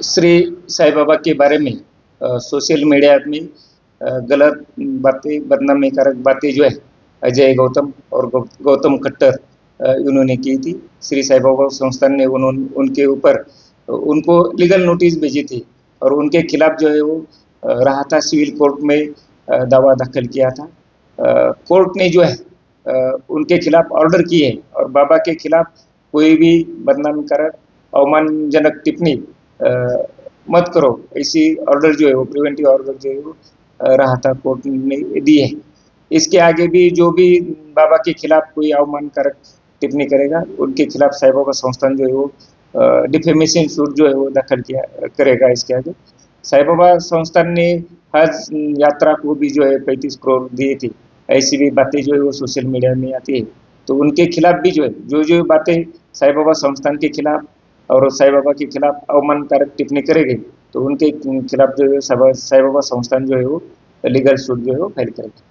श्री साईं बाबा के बारे में सोशल मीडिया में गलत बातें, बदनामी कारक बातें जो है अजय गौतम और गौतम खट्टर इन्होंने की थी। श्री साईं बाबा संस्थान ने उनके ऊपर उनको लीगल नोटिस भेजी थी और उनके खिलाफ जो है वो राहता सिविल कोर्ट में दावा दाखिल किया था। कोर्ट ने जो है उनके खिलाफ ऑर्डर की है और बाबा के खिलाफ कोई भी बदनामी कारक अवमानजनक टिप्पणी मत करो, ऐसी ऑर्डर जो है वो प्रिवेंटिव ऑर्डर जो है वो राहता कोर्ट ने दी है। इसके आगे भी जो भी बाबा के खिलाफ कोई अवमानकारक टिप्पणी करेगा उनके खिलाफ साईं बाबा संस्थान जो है वो डिफेमेशन सूट जो है वो दाखिल किया करेगा। इसके आगे साईं बाबा संस्थान ने हज यात्रा को भी जो है 35 करोड़ दिए थे, ऐसी भी बातें जो है वो सोशल मीडिया में आती है। तो उनके खिलाफ भी जो है जो बातें साईं बाबा संस्थान के खिलाफ और साईं बाबा के खिलाफ अवमानकारक टिप्पणी करेंगे तो उनके खिलाफ जो है साईं बाबा संस्थान जो है वो लीगल सूट जो है वो फाइल करेगा।